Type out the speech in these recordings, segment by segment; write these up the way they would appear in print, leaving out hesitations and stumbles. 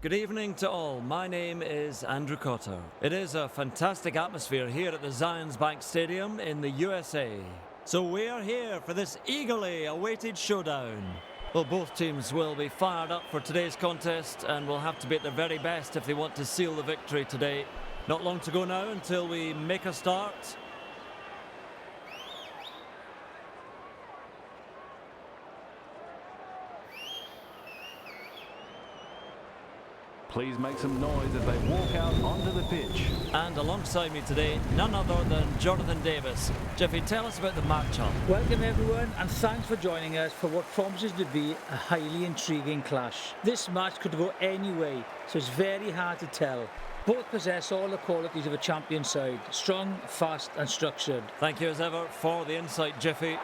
Good evening to all. My name is Andrew Cotter. It is a fantastic atmosphere here at the Zions Bank Stadium in the USA. So we are here for this eagerly awaited showdown. Well, both teams will be fired up for today's contest and will have to be at their very best if they want to seal the victory today. Not long to go now until we make a start. Please make some noise as they walk out onto the pitch. And alongside me today, none other than Jonathan Davis. Jeffy, tell us about the matchup. Welcome everyone, and thanks for joining us for what promises to be a highly intriguing clash. This match could go any way, so it's very hard to tell. Both possess all the qualities of a champion side: strong, fast and structured. Thank you as ever for the insight, Jeffy.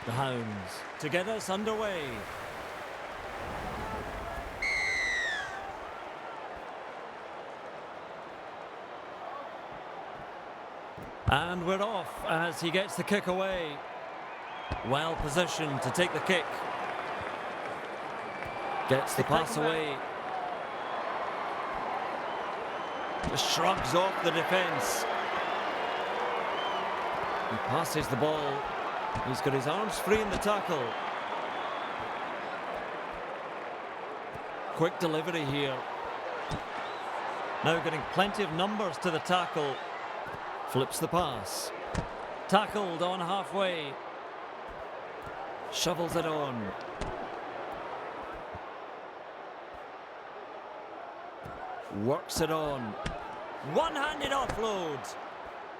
The Hounds to get us underway. And we're off as he gets the kick away. Well positioned to take the kick. Gets the pass away. Just shrugs off the defence. He passes the ball. He's got his arms free in the tackle. Quick delivery here. Now getting plenty of numbers to the tackle. Flips the pass. Tackled on halfway. Shovels it on. Works it on. One-handed offload.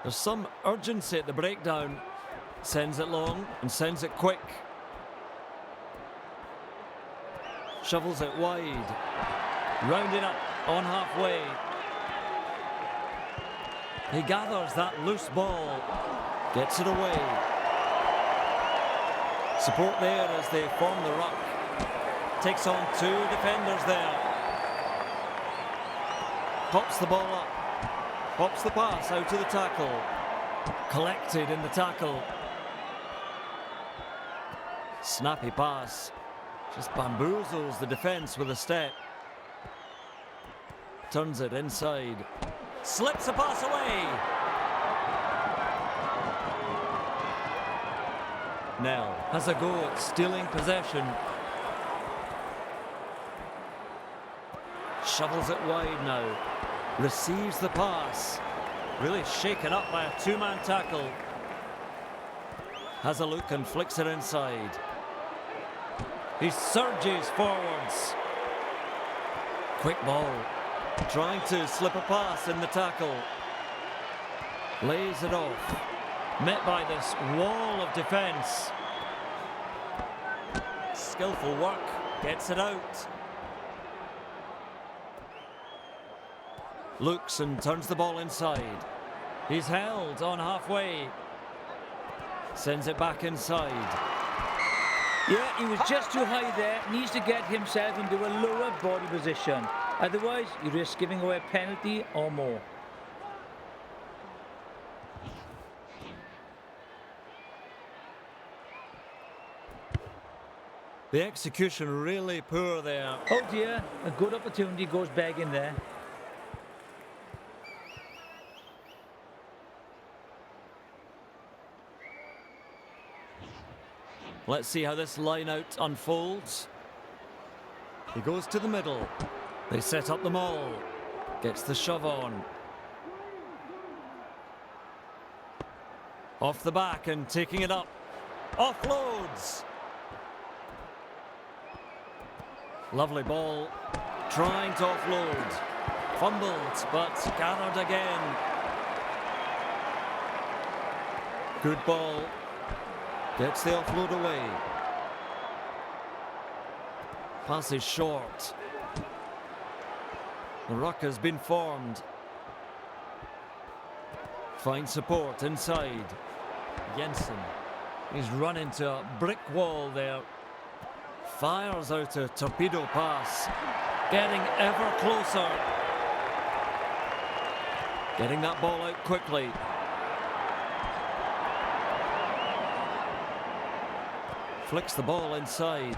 There's some urgency at the breakdown. Sends it long and sends it quick. Shovels it wide. Rounding up on halfway. He gathers that loose ball. Gets it away. Support there as they form the ruck. Takes on two defenders there. Pops the ball up. Pops the pass out to the tackle. Collected in the tackle. Snappy pass. Just bamboozles the defence with a step. Turns it inside. Slips a pass away. Nell has a go at stealing possession. Shovels it wide now. Receives the pass. Really shaken up by a two-man tackle. Has a look and flicks it inside. He surges forwards. Quick ball. Trying to slip a pass in the tackle. Lays it off. Met by this wall of defence. Skillful work. Gets it out. Looks and turns the ball inside. He's held on halfway. Sends it back inside. Yeah, he was just too high there. Needs to get himself into a lower body position. Otherwise, you risk giving away a penalty or more. The execution really poor there. Oh dear, a good opportunity goes begging there. Let's see how this line-out unfolds. He goes to the middle. They set up the maul. Gets the shove on. Off the back and taking it up. Offloads. Lovely ball. Trying to offload. Fumbled, but gathered again. Good ball. Gets the offload away. Pass is short. The ruck has been formed. Finds support inside. Jensen He's run into a brick wall there. Fires out a torpedo pass. Getting ever closer. Getting that ball out quickly. Flicks the ball inside.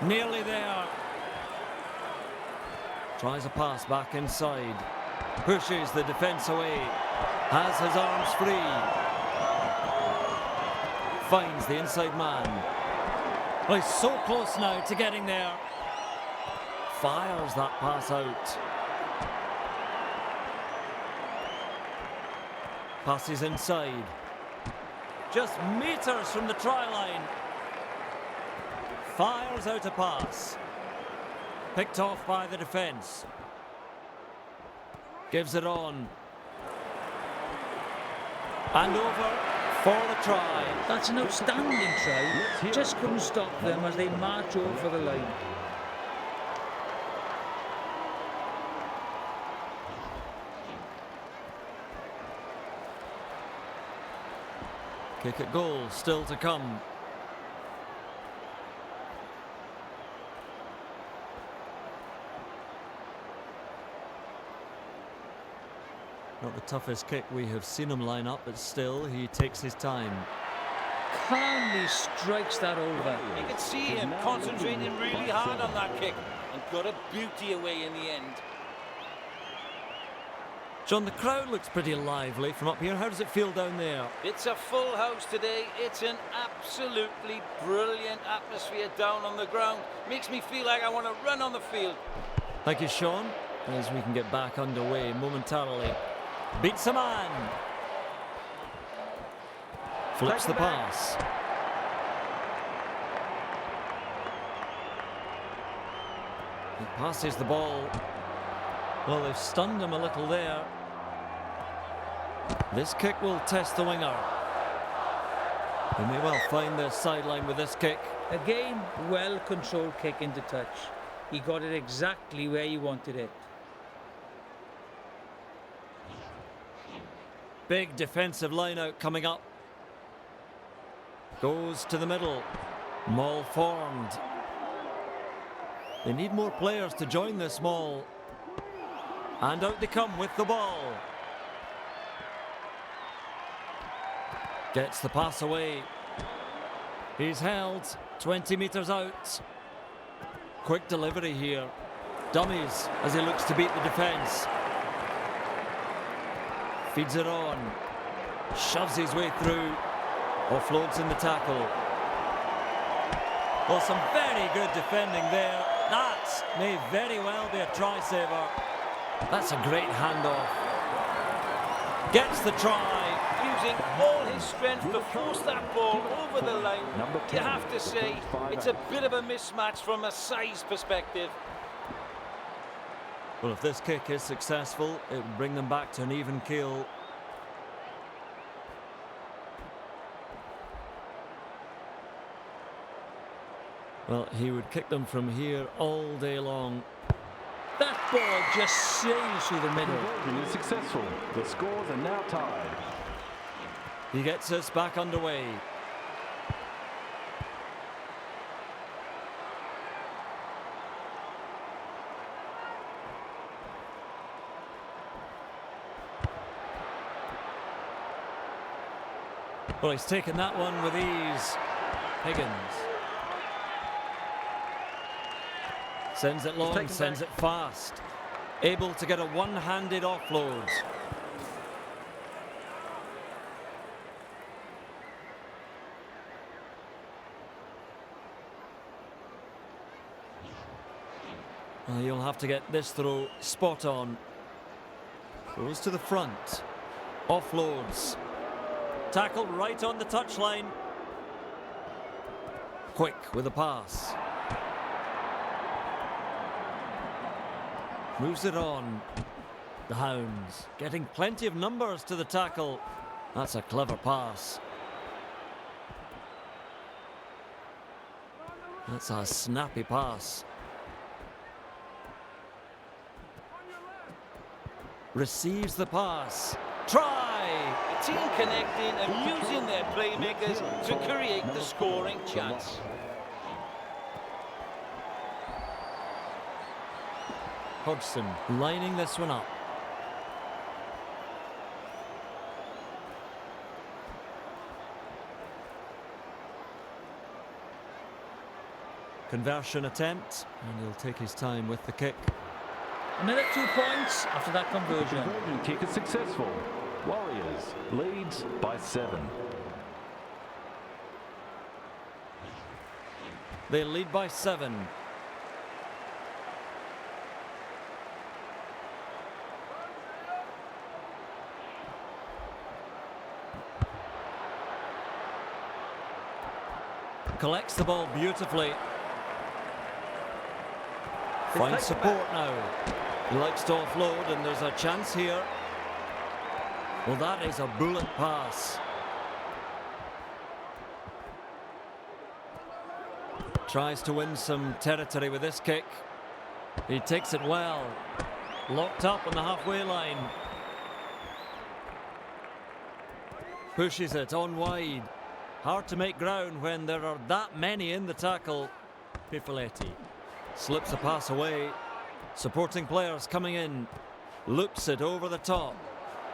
Nearly there. Tries a pass back inside. Pushes the defence away. Has his arms free. Finds the inside man. Well, he's so close now to getting there. Fires that pass out. Passes inside. Just meters from the try line. Fires out a pass. Picked off by the defence. Gives it on. And over for the try. That's an outstanding try. Just couldn't stop them as they march over the line. Kick at goal still to come. Not the toughest kick we have seen him line up, but still he takes his time. Calmly strikes that over. You can see him concentrating really hard on that kick and got a beauty away in the end. John, the crowd looks pretty lively from up here. How does it feel down there? It's a full house today. It's an absolutely brilliant atmosphere down on the ground. Makes me feel like I want to run on the field. Thank you, Sean, as we can get back underway momentarily. Beats a man. Flips the pass. He passes the ball. Well, they've stunned him a little there. This kick will test the winger. They may well find their sideline with this kick. Again, well-controlled kick into touch. He got it exactly where he wanted it. Big defensive line out coming up. Goes to the middle. Maul formed. They need more players to join this maul. And out they come with the ball. Gets the pass away. He's held 20 metres out. Quick delivery here. Dummies as he looks to beat the defence. Feeds it on. Shoves his way through. Offloads in the tackle. Well, some very good defending there. That may very well be a try saver. That's a great handoff. Gets the try. Using all his strength to force that ball over the line. You have to say, it's a bit of a mismatch from a size perspective. Well, if this kick is successful, it would bring them back to an even keel. Well, he would kick them from here all day long. That ball just sails through the middle. Conversion is successful. The scores are now tied. He gets us back underway. Well, he's taken that one with ease. Higgins. Sends it long, sends it fast. Able to get a one-handed offload. Well, you'll have to get this throw spot on. Goes to the front. Offloads. Tackled right on the touchline. Quick with the pass. Moves it on. The Hounds getting plenty of numbers to the tackle. That's a clever pass. That's a snappy pass. Receives the pass. Try! The team connecting and using their playmakers to create the scoring chance. Hodgson lining this one up. Conversion attempt, and he'll take his time with the kick. Another 2 points after that conversion. Conversion kick is successful. Warriors leads by 7. They lead by 7. Collects the ball beautifully. Finds support now. He likes to offload, and there's a chance here. Well, that is a bullet pass. Tries to win some territory with this kick. He takes it well. Locked up on the halfway line. Pushes it on wide. Hard to make ground when there are that many in the tackle. Pifoletti slips a pass away. Supporting players coming in. Loops it over the top.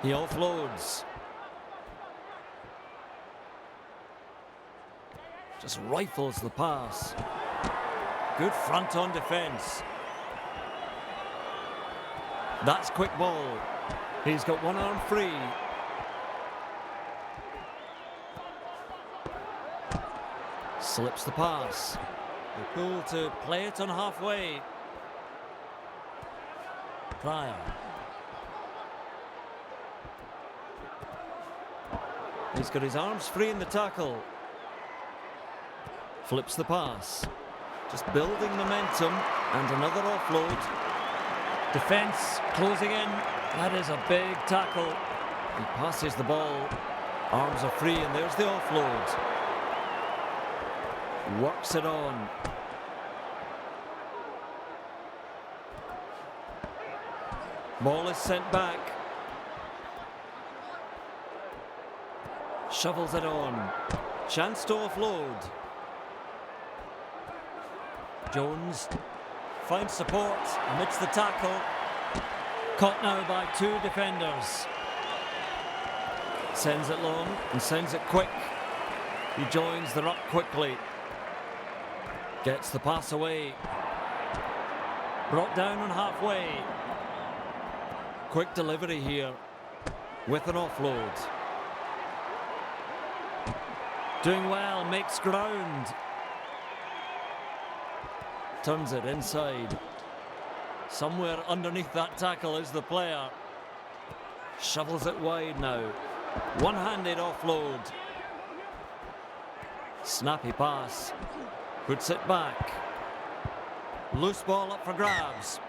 He offloads. Just rifles the pass. Good front on defence. That's quick ball. He's got one arm free. Slips the pass. The pull to play it on halfway. Pryor. He's got his arms free in the tackle. Flips the pass. Just building momentum, and another offload. Defence closing in. That is a big tackle. He passes the ball. Arms are free, and there's the offload. Works it on. Ball is sent back. Shovels it on. Chance to offload. Jones finds support amidst the tackle. Caught now by 2 defenders. Sends it long and sends it quick. He joins the ruck quickly. Gets the pass away. Brought down on halfway. Quick delivery here with an offload. Doing well, makes ground. Turns it inside. Somewhere underneath that tackle is the player. Shovels it wide now. One-handed offload. Snappy pass. Puts it back. Loose ball up for grabs.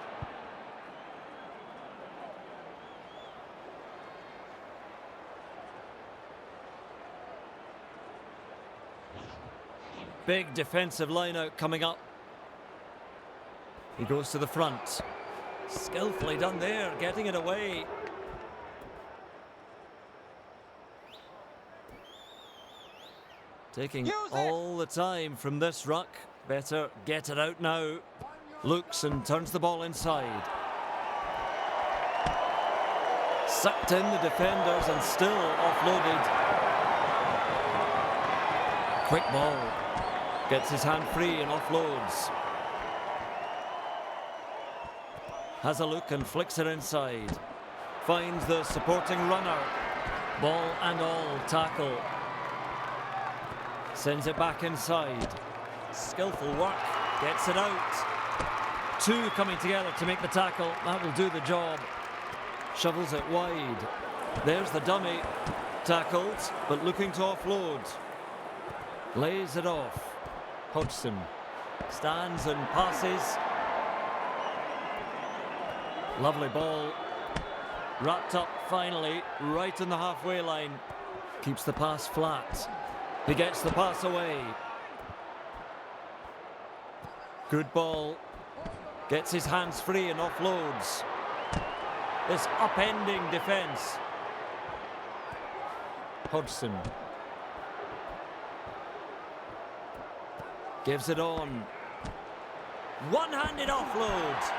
Big defensive line out coming up. He goes to the front. Skillfully done there, getting it away. Taking all the time from this ruck. Better get it out now. Looks and turns the ball inside. Sucked in the defenders and still offloaded. Quick ball. Gets his hand free and offloads. Has a look and flicks it inside. Finds the supporting runner. Ball and all tackle. Sends it back inside. Skillful work. Gets it out. 2 coming together to make the tackle. That will do the job. Shovels it wide. There's the dummy. Tackled, but looking to offload. Lays it off. Hodgson stands and passes. Lovely ball. Wrapped up finally, right in the halfway line. Keeps the pass flat. He gets the pass away. Good ball. Gets his hands free and offloads. This upending defence. Hodgson. Gives it on. One-handed offload.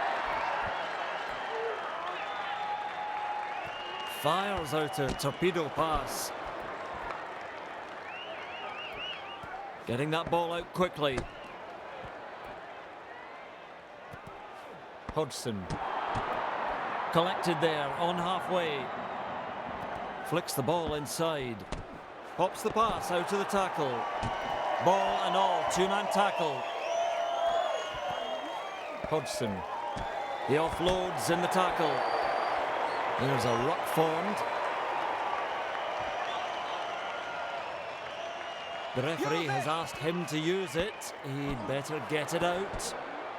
Fires out a torpedo pass. Getting that ball out quickly. Hodgson. Collected there on halfway. Flicks the ball inside. Pops the pass out to the tackle. Ball and all, two-man tackle. Hodgson. He offloads in the tackle. There's a ruck formed. The referee has asked him to use it. He'd better get it out.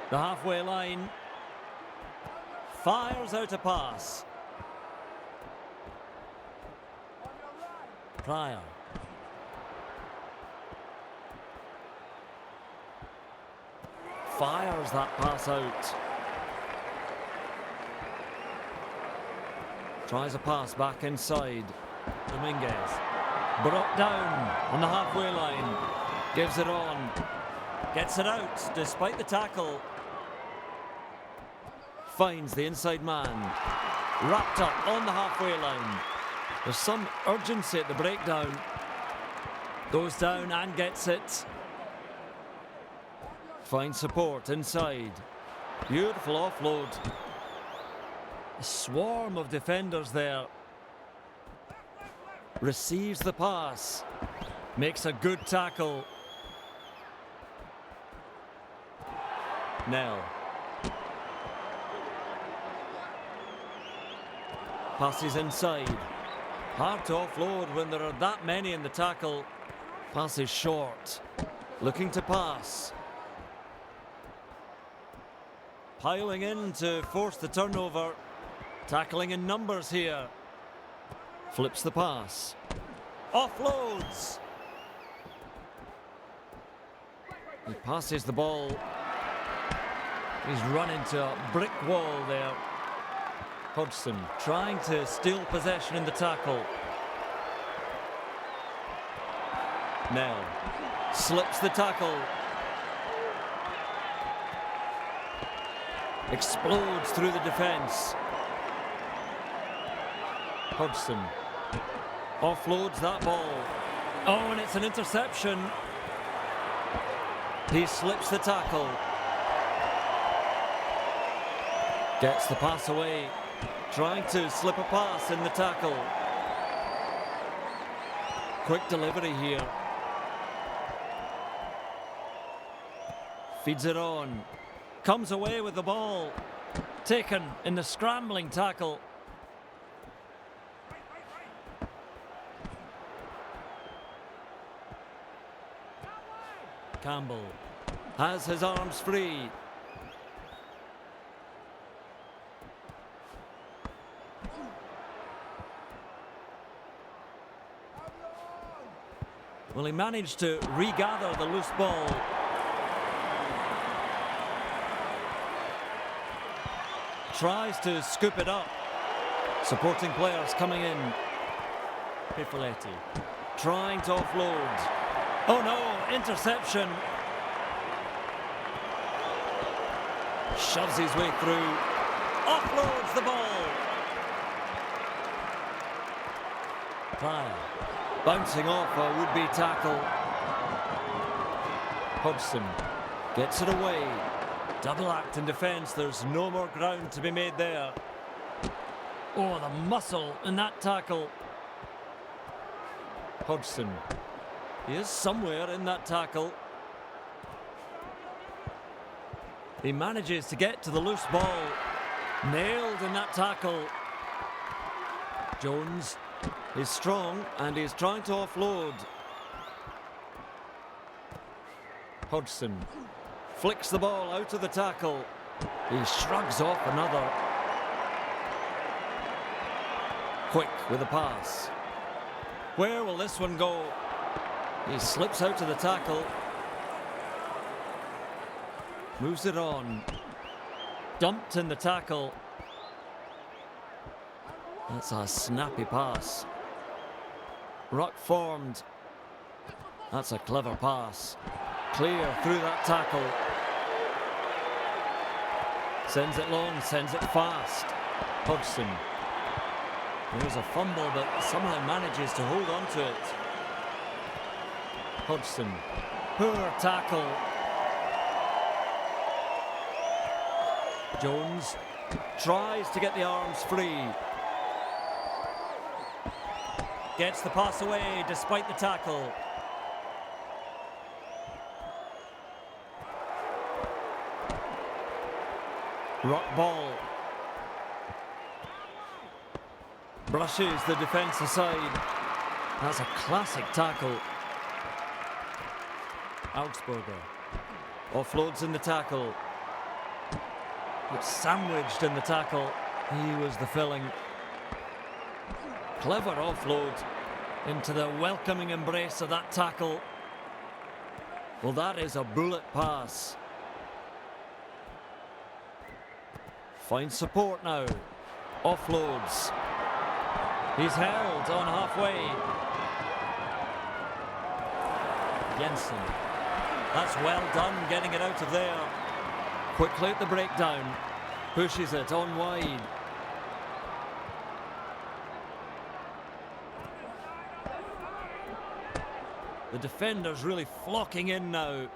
The halfway line. Fires out a pass. Pryor. Fires that pass out. Tries a pass back inside. Dominguez. Brought down on the halfway line. Gives it on. Gets it out despite the tackle. Finds the inside man. Wrapped up on the halfway line. There's some urgency at the breakdown. Goes down and gets it. Finds support inside. Beautiful offload. A swarm of defenders there. Receives the pass. Makes a good tackle. Nell. Passes inside. Hard to offload when there are that many in the tackle. Passes short. Looking to pass. Piling in to force the turnover. Tackling in numbers here. Flips the pass. Offloads. He passes the ball. He's run into a brick wall there. Hodgson trying to steal possession in the tackle. Nell slips the tackle. Explodes through the defence. Hodgson offloads that ball. Oh, and it's an interception. He slips the tackle. Gets the pass away. Trying to slip a pass in the tackle. Quick delivery here. Feeds it on. Comes away with the ball. Taken in the scrambling tackle. Campbell has his arms free. Well, he managed to regather the loose ball. Tries to scoop it up. Supporting players coming in. Pifoletti trying to offload. Oh no, interception. Shoves his way through. Offloads the ball. Pryor bouncing off a would-be tackle. Hodgson gets it away. Double act in defence. There's no more ground to be made there. Oh, the muscle in that tackle. Hodgson. He is somewhere in that tackle. He manages to get to the loose ball. Nailed in that tackle. Jones is strong and he's trying to offload. Hodgson flicks the ball out of the tackle. He shrugs off another. Quick with a pass. Where will this one go? He slips out of the tackle. Moves it on. Dumped in the tackle. That's a snappy pass. Ruck formed. That's a clever pass. Clear through that tackle. Sends it long, sends it fast. Hodgson. There's a fumble, but somehow manages to hold on to it. Hodgson. Poor tackle. Jones tries to get the arms free. Gets the pass away despite the tackle. Rock ball. Brushes the defence aside. That's a classic tackle. Augsburger. Offloads in the tackle. It's sandwiched in the tackle. He was the filling. Clever offload into the welcoming embrace of that tackle. Well, that is a bullet pass. Finds support now. Offloads. He's held on halfway. Jensen. That's well done getting it out of there. Quickly at the breakdown. Pushes it on wide. The defenders really flocking in now.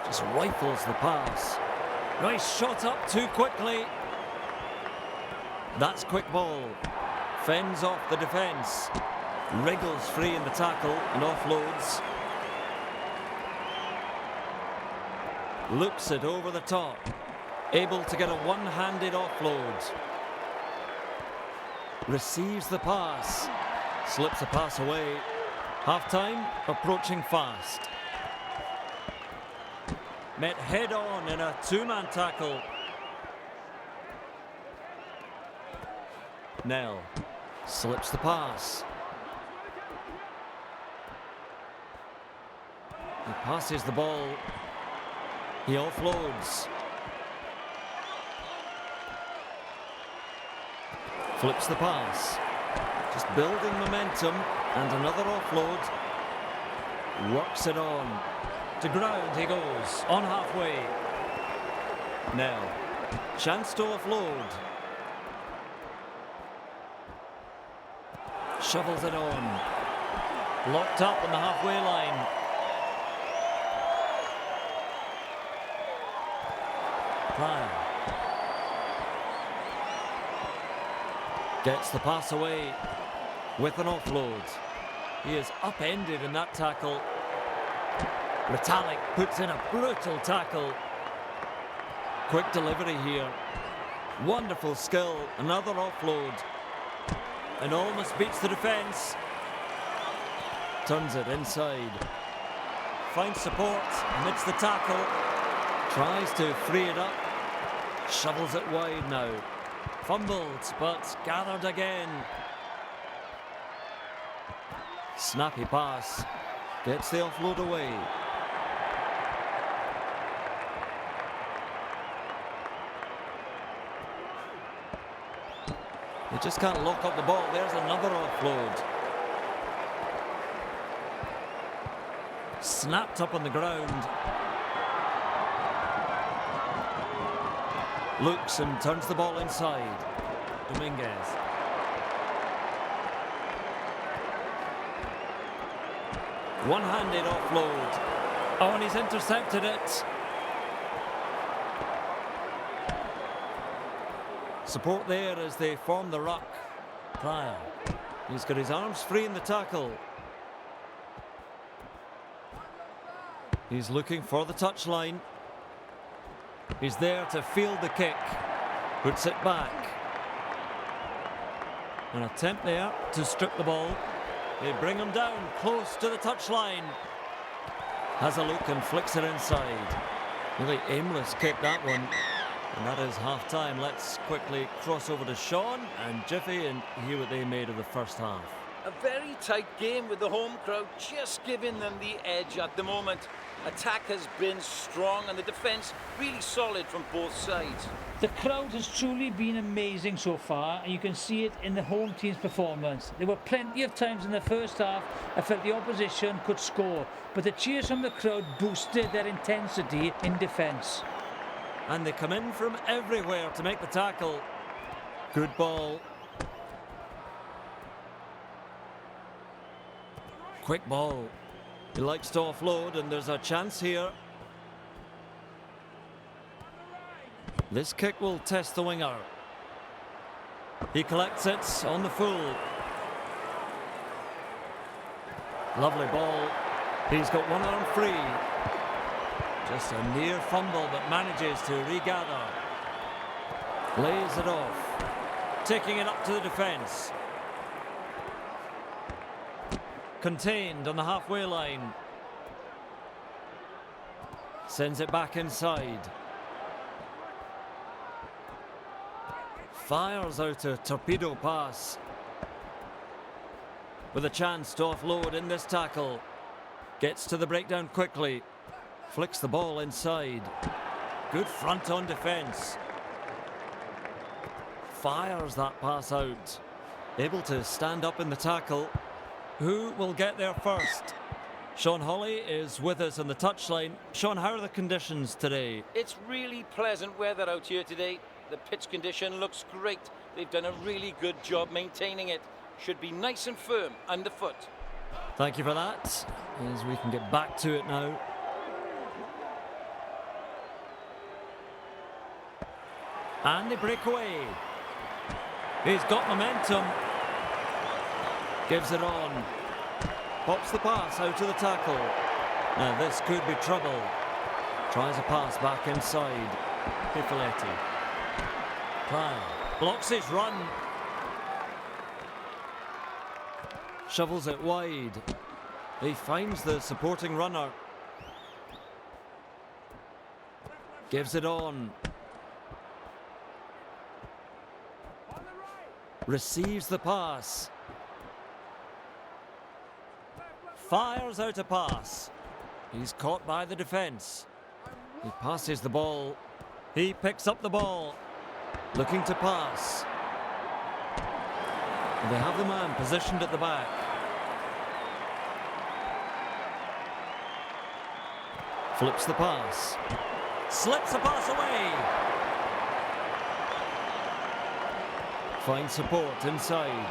Just rifles the pass. Nice shot up too quickly. That's quick ball. Fends off the defence. Wriggles free in the tackle and offloads. Looks it over the top. Able to get a one-handed offload. Receives the pass. Slips a pass away. Half-time approaching fast. Met head-on in a two-man tackle. Nell slips the pass. He passes the ball. He offloads. Flips the pass. Just building momentum and another offload. Works it on. To ground he goes, on halfway. Nell. Chance to offload. Shovels it on. Locked up on the halfway line. Pryor. Gets the pass away with an offload. He is upended in that tackle. Retallick puts in a brutal tackle. Quick delivery here. Wonderful skill. Another offload. And almost beats the defence. Turns it inside. Finds support amidst the tackle. Tries to free it up. Shovels it wide now. Fumbled, but gathered again. Snappy pass. Gets the offload away. They just can't lock up the ball. There's another offload. Snapped up on the ground. Looks and turns the ball inside. Dominguez. One-handed offload. Oh, and he's intercepted it. Support there as they form the ruck. Pryor. He's got his arms free in the tackle. He's looking for the touchline. He's there to field the kick. Puts it back. An attempt there to strip the ball. They bring him down close to the touchline. Has a look and flicks it inside. Really aimless kick, that one. And that is half-time. Let's quickly cross over to Sean and Jiffy and hear what they made of the first half. A very tight game with the home crowd just giving them the edge at the moment. Attack has been strong and the defence really solid from both sides. The crowd has truly been amazing so far, and you can see it in the home team's performance. There were plenty of times in the first half I felt the opposition could score, but the cheers from the crowd boosted their intensity in defence. And they come in from everywhere to make the tackle. Good ball. Quick ball. He likes to offload, and there's a chance here. This kick will test the winger. He collects it on the full. Lovely ball. He's got one arm free. Just a near fumble, but manages to regather. Lays it off. Taking it up to the defence. Contained on the halfway line. Sends it back inside. Fires out a torpedo pass. With a chance to offload in this tackle. Gets to the breakdown quickly. Flicks the ball inside. Good front on defence. Fires that pass out. Able to stand up in the tackle. Who will get there first? Sean Hawley is with us on the touchline. Sean, how are the conditions today? It's really pleasant weather out here today. The pitch condition looks great. They've done a really good job maintaining it. Should be nice and firm underfoot. Thank you for that, as we can get back to it now. And they break away. He's got momentum. Gives it on. Pops the pass out to the tackle. Now this could be trouble. Tries a pass back inside. Pifoletti. Kyle blocks his run. Shovels it wide. He finds the supporting runner. Gives it on. Receives the pass. Fires out a pass. He's caught by the defence. He passes the ball. He picks up the ball. Looking to pass. They have the man positioned at the back. Flips the pass. Slips the pass away. Finds support inside.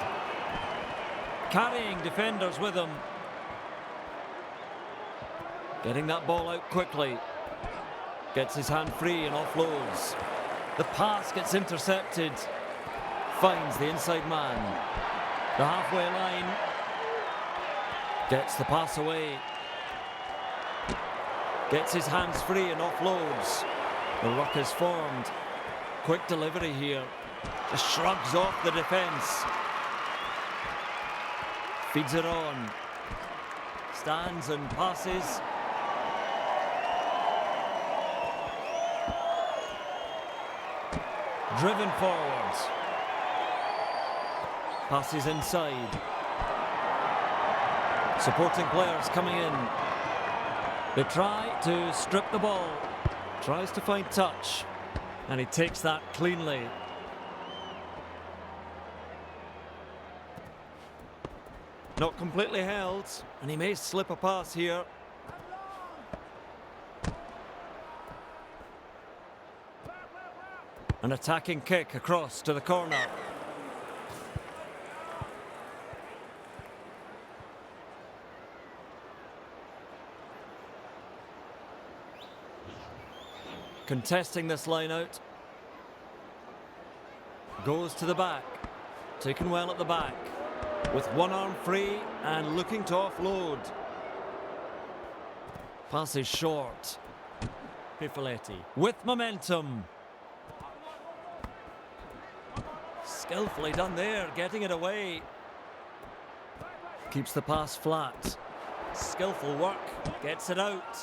Carrying defenders with him. Getting that ball out quickly. Gets his hand free and offloads. The pass gets intercepted. Finds the inside man. The halfway line. Gets the pass away. Gets his hands free and offloads. The ruck is formed. Quick delivery here. Just shrugs off the defence. Feeds it on. Stands and passes. Driven forwards. Passes inside. Supporting players coming in. They try to strip the ball. Tries to find touch. And he takes that cleanly. Not completely held. And he may slip a pass here. An attacking kick across to the corner. Contesting this line out. Goes to the back. Taken well at the back. With one arm free and looking to offload. Passes short. Pifoletti with momentum. Skillfully done there, getting it away. Keeps the pass flat. Skillful work, gets it out.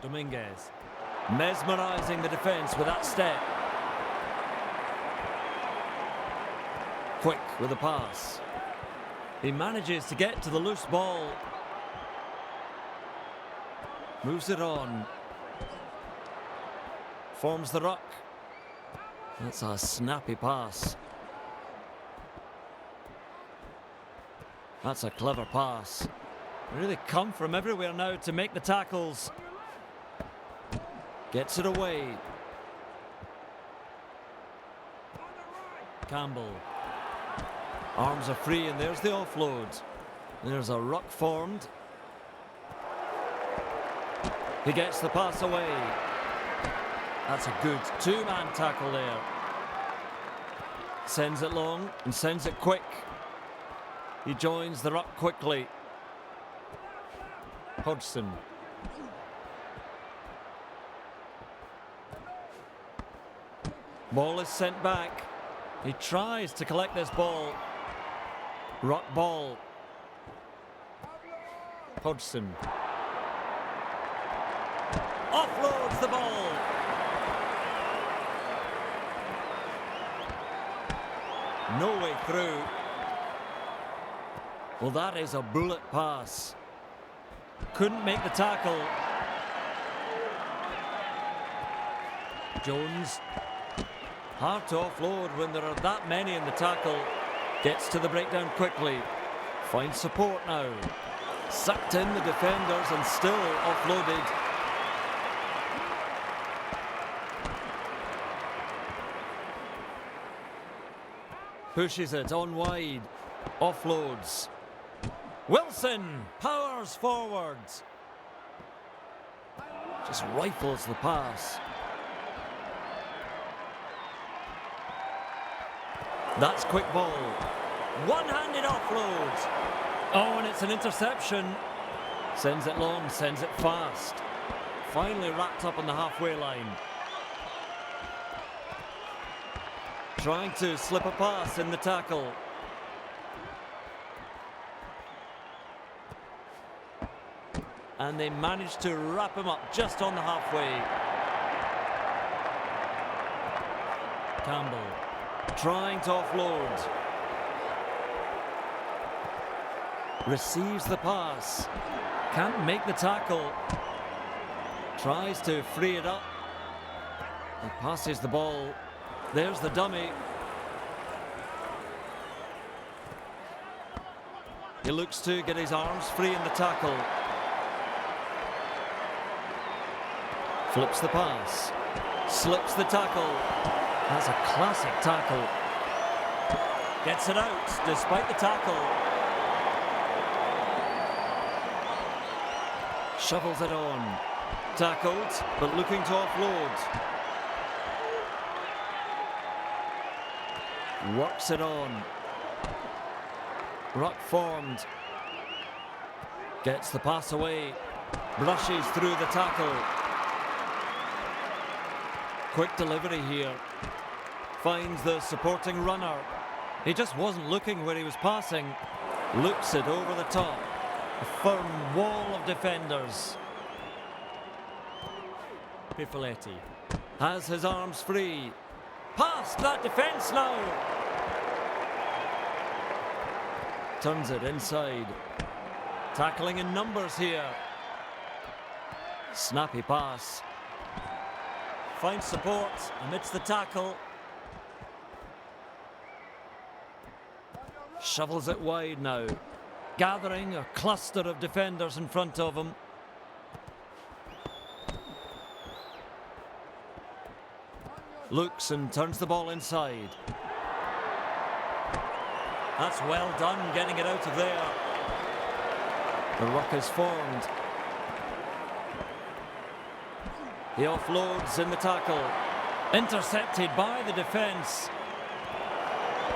Dominguez. Mesmerising the defence with that step. Quick with the pass. He manages to get to the loose ball. Moves it on. Forms the ruck. That's a snappy pass. That's a clever pass. Really come from everywhere now to make the tackles. Gets it away. Campbell. Arms are free and there's the offload. There's a ruck formed. He gets the pass away. That's a good two-man tackle there. Sends it long and sends it quick. He joins the ruck quickly. Hodgson. Ball is sent back. He tries to collect this ball. Ruck ball. Hodgson. Offloads the ball. No way through. Well, that is a bullet pass. Couldn't make the tackle. Jones. Hard to offload when there are that many in the tackle. Gets to the breakdown quickly. Finds support now. Sucked in the defenders and still offloaded. Pushes it on wide. Offloads. Wilson powers forwards. Just rifles the pass. That's quick ball. One-handed offload. Oh, and it's an interception. Sends it long, sends it fast. Finally wrapped up on the halfway line. Trying to slip a pass in the tackle. And they managed to wrap him up just on the halfway. Campbell trying to offload. Receives the pass. Can't make the tackle. Tries to free it up. He passes the ball. There's the dummy. He looks to get his arms free in the tackle. Flips the pass. Slips the tackle. That's a classic tackle. Gets it out despite the tackle. Shovels it on. Tackled, but looking to offload. Works it on. Ruck formed. Gets the pass away. Brushes through the tackle. Quick delivery here. Finds the supporting runner. He just wasn't looking where he was passing. Looks it over the top. A firm wall of defenders. Pifoletti has his arms free. Past that defence now. Turns it inside. Tackling in numbers here. Snappy pass. Finds support amidst the tackle. Shovels it wide now. Gathering a cluster of defenders in front of him. Looks and turns the ball inside. That's well done, getting it out of there. The ruck is formed. He offloads in the tackle. Intercepted by the defence.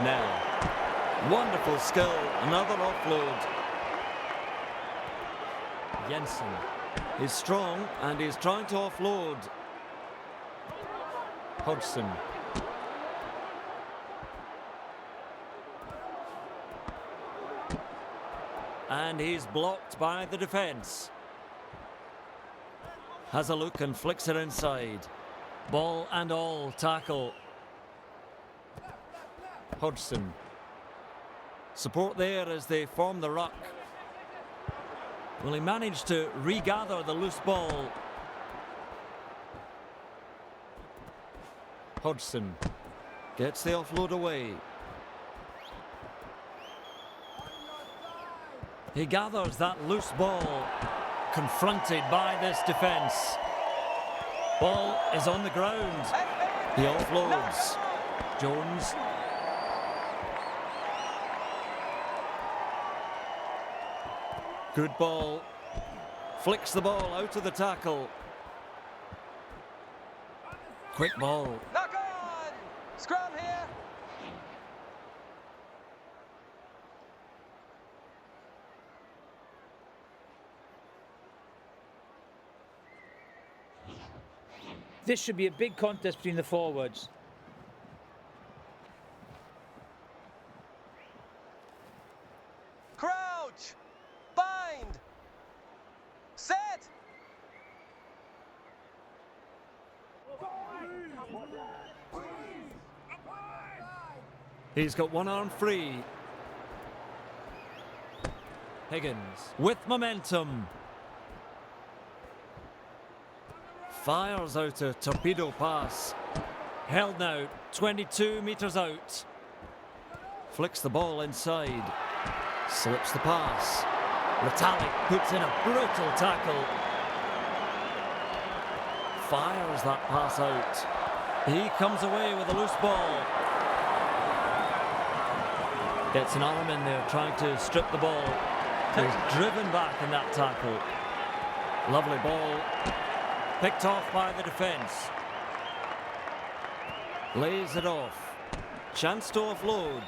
Now, wonderful skill, another offload. Jensen is strong and he's trying to offload. Hodgson. And he's blocked by the defence. Has a look and flicks it inside. Ball and all tackle. Hodgson Support there as they form the ruck. Well, he managed to regather the loose ball. Hodgson gets the offload away. He gathers that loose ball, confronted by this defence. Ball is on the ground. He offloads. Jones. Good ball. Flicks the ball out of the tackle. Quick ball. Knock on! Scrum here! This should be a big contest between the forwards. Crouch! Bind! Set! He's got one arm free. Higgins with momentum. Fires out a torpedo pass. Held now, 22 metres out. Flicks the ball inside. Slips the pass. Retallick puts in a brutal tackle. Fires that pass out. He comes away with a loose ball. Gets an arm in there trying to strip the ball. He's driven back in that tackle. Lovely ball. Picked off by the defence. Lays it off. Chance to offload.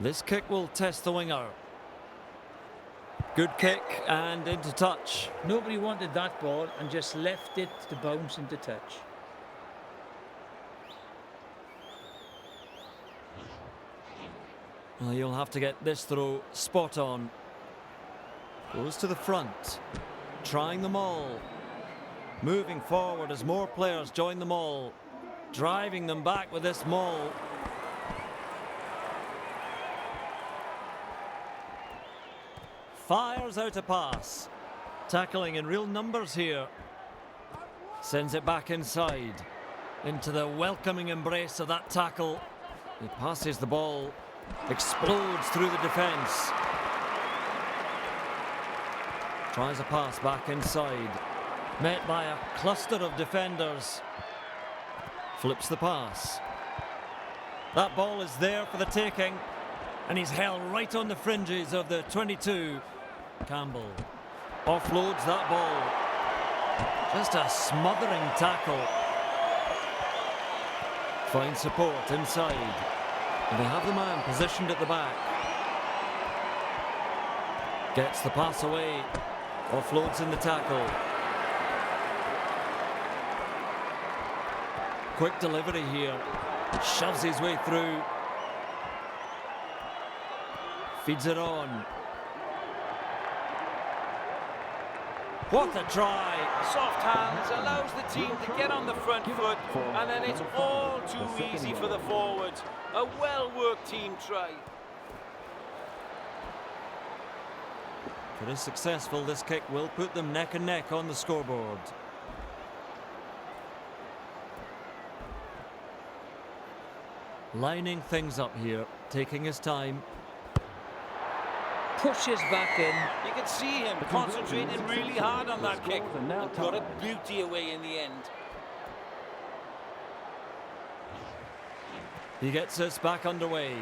This kick will test the winger. Good kick and into touch. Nobody wanted that ball and just left it to bounce into touch. Well, you'll have to get this throw spot on. Goes to the front. Trying them all. Moving forward as more players join them all. Driving them back with this maul. Fires out a pass. Tackling in real numbers here. Sends it back inside. Into the welcoming embrace of that tackle. He passes the ball. Explodes through the defence. Tries a pass back inside. Met by a cluster of defenders. Flips the pass. That ball is there for the taking. And he's held right on the fringes of the 22. Campbell offloads that ball. Just a smothering tackle. Finds support inside. And they have the man positioned at the back. Gets the pass away. Offloads in the tackle. Quick delivery here. Shoves his way through. Feeds it on. What a try! Soft hands allows the team to get on the front foot, and then it's all too easy for the forwards. A well-worked team try. If it is successful, this kick will put them neck and neck on the scoreboard. Lining things up here, taking his time. Pushes back in. You can see him concentrating really hard on that kick and got a beauty away in the end. He gets us back underway.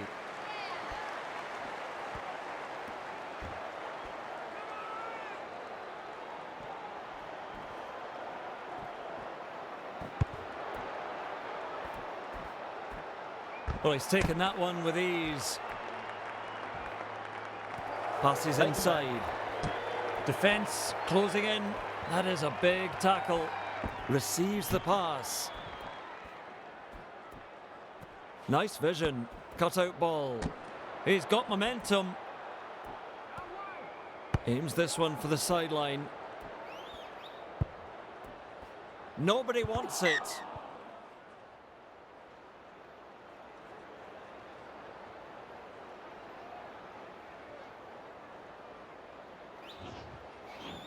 Well, he's taken that one with ease. Passes inside. Defence closing in. That is a big tackle. Receives the pass. Nice vision. Cut out ball. He's got momentum. Aims this one for the sideline. Nobody wants it.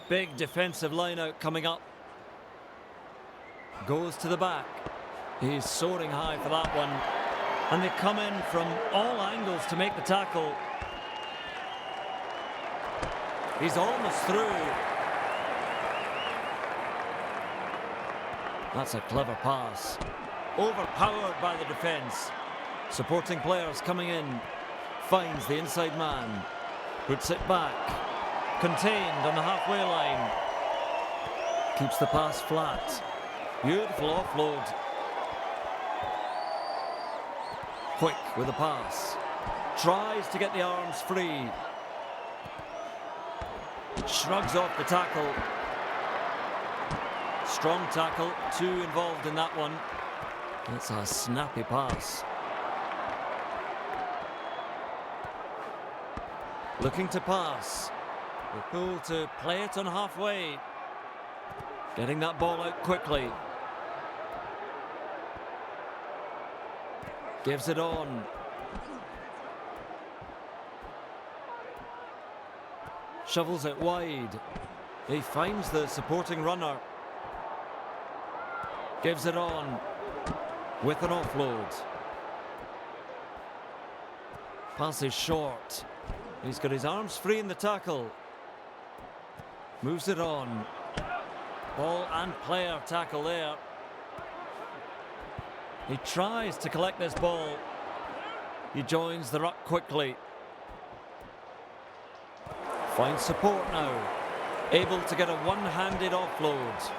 big defensive line out coming up. Goes to the back. He's soaring high for that one. And they come in from all angles to make the tackle. He's almost through. That's a clever pass. Overpowered by the defence. Supporting players coming in. Finds the inside man. Puts it back. Contained on the halfway line. Keeps the pass flat. Beautiful offload. Quick with the pass. Tries to get the arms free. Shrugs off the tackle. Strong tackle. Two involved in that one. That's a snappy pass. Looking to pass. Liverpool to play it on halfway. Getting that ball out quickly. Gives it on. Shovels it wide. He finds the supporting runner. Gives it on. With an offload. Pass is short. He's got his arms free in the tackle. Moves it on. Ball and player tackle there. He tries to collect this ball. He joins the ruck quickly. Finds support now. Able to get a one-handed offload.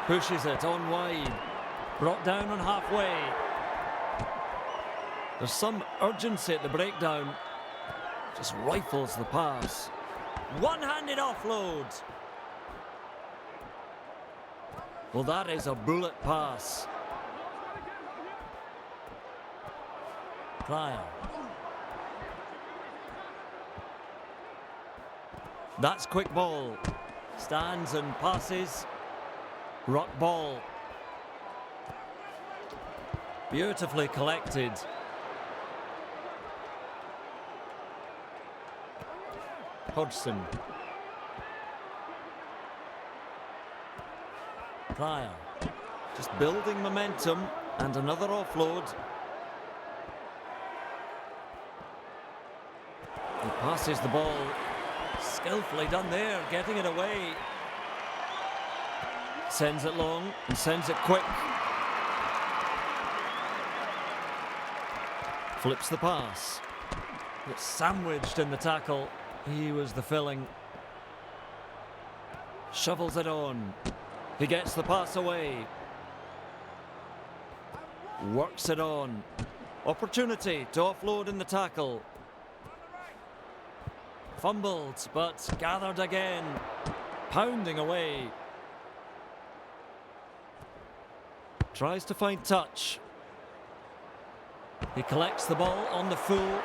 Pushes it on wide. Brought down on halfway. There's some urgency at the breakdown. Just rifles the pass. One-handed offload. Well, that is a bullet pass. Pryor. That's quick ball. Stands and passes. Ruck ball. Beautifully collected. Hodgson. Pryor. Just building momentum and another offload. He passes the ball. Skillfully done there, getting it away. Sends it long and sends it quick. Flips the pass. It's sandwiched in the tackle. He was the filling. Shovels it on. He gets the pass away. Works it on. Opportunity to offload in the tackle. Fumbled, but gathered again. Pounding away. Tries to find touch. He collects the ball on the full.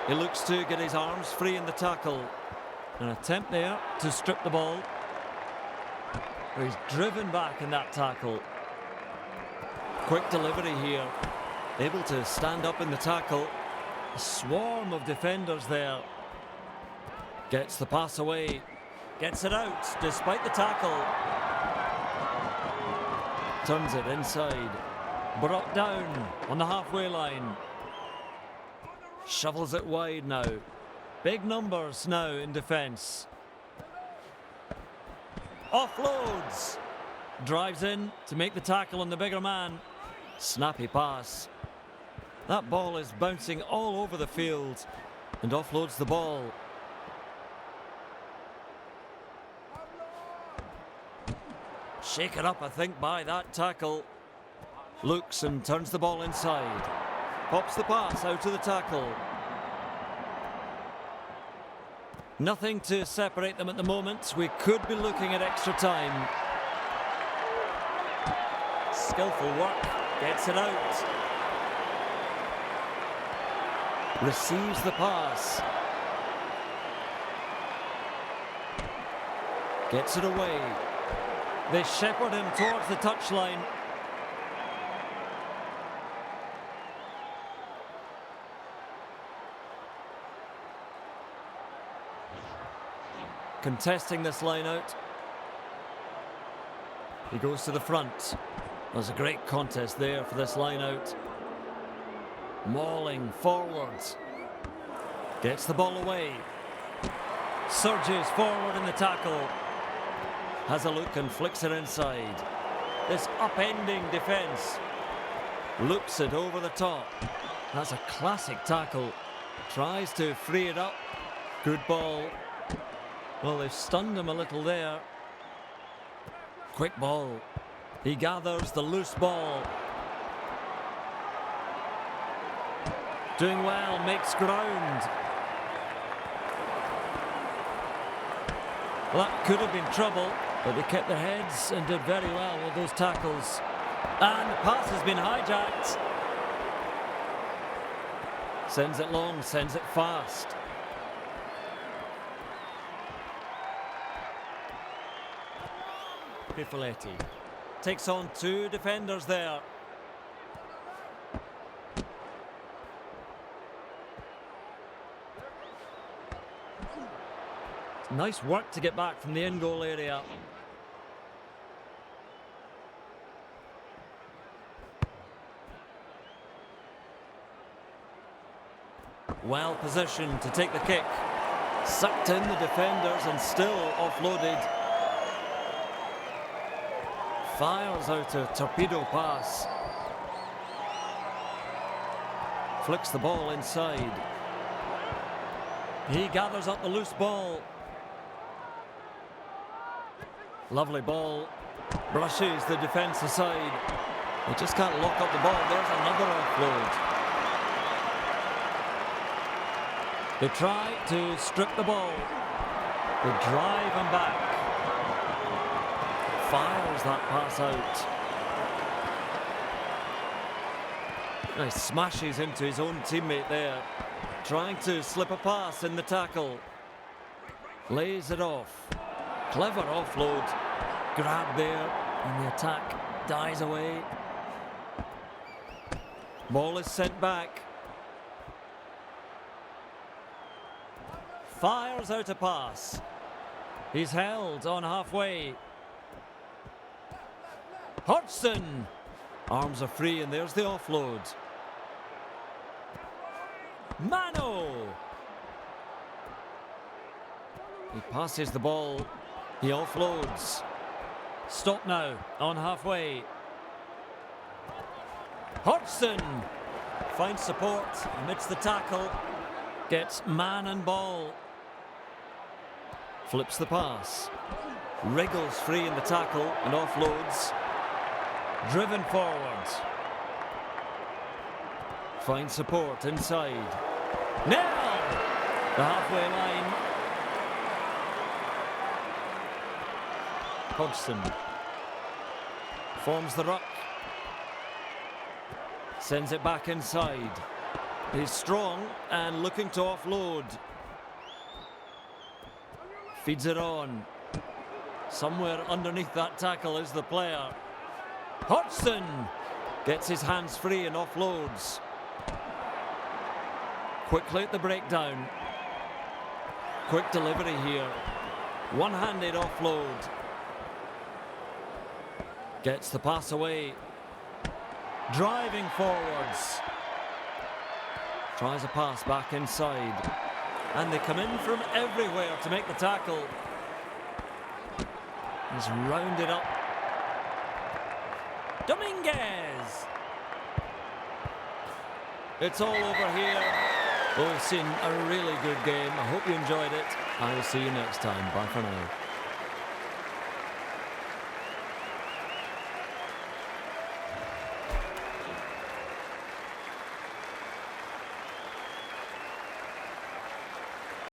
He looks to get his arms free in the tackle. An attempt there to strip the ball. He's driven back in that tackle. Quick delivery here. Able to stand up in the tackle. A swarm of defenders there. Gets the pass away. Gets it out despite the tackle. Turns it inside. Brought down on the halfway line. Shovels it wide now. Big numbers now in defence. Offloads. Drives in to make the tackle on the bigger man. Snappy pass. That ball is bouncing all over the field and offloads the ball. Shaken up, I think, by that tackle. Looks and turns the ball inside. Pops the pass out to the tackle. Nothing to separate them at the moment. We could be looking at extra time. Skillful work. Gets it out. Receives the pass. Gets it away. They shepherd him towards the touchline. contesting this line out. He goes to the front. There's a great contest there for this line out. Mauling forwards. Gets the ball away. Surges forward in the tackle. Has a look and flicks it inside. This upending defence. Loops it over the top. That's a classic tackle. Tries to free it up. Good ball. Well, they've stunned him a little there. Quick ball. He gathers the loose ball. Doing well, makes ground. Well, that could have been trouble, but they kept their heads and did very well with those tackles. And the pass has been hijacked. Sends it long, sends it fast. Pifoletti takes on two defenders there. Nice work to get back from the in-goal area. Well positioned to take the kick. Sucked in the defenders and still offloaded. Fires out a torpedo pass. Flicks the ball inside. He gathers up the loose ball. Lovely ball. Brushes the defence aside. They just can't lock up the ball. There's another offload. They try to strip the ball. They drive him back. Fires that pass out. He smashes into his own teammate there. Trying to slip a pass in the tackle. Lays it off. Clever offload. Grab there, and the attack dies away. Ball is sent back. Fires out a pass. He's held on halfway. Hodgson. Arms are free, and there's the offload. Mano. He passes the ball. He offloads. Stop now on halfway. Hodgson finds support amidst the tackle. Gets man and ball. Flips the pass. Wriggles free in the tackle and offloads. Driven forward. Finds support inside. Now the halfway line. Hodgson forms the ruck. Sends it back inside. He's strong and looking to offload. Feeds it on. Somewhere underneath that tackle is the player. Hodgson gets his hands free and offloads. Quickly at the breakdown. Quick delivery here. One-handed offload. Gets the pass away. Driving forwards. Tries a pass back inside. And they come in from everywhere to make the tackle. He's rounded up. Dominguez! It's all over here. We've seen a really good game. I hope you enjoyed it. I will see you next time. Bye for now.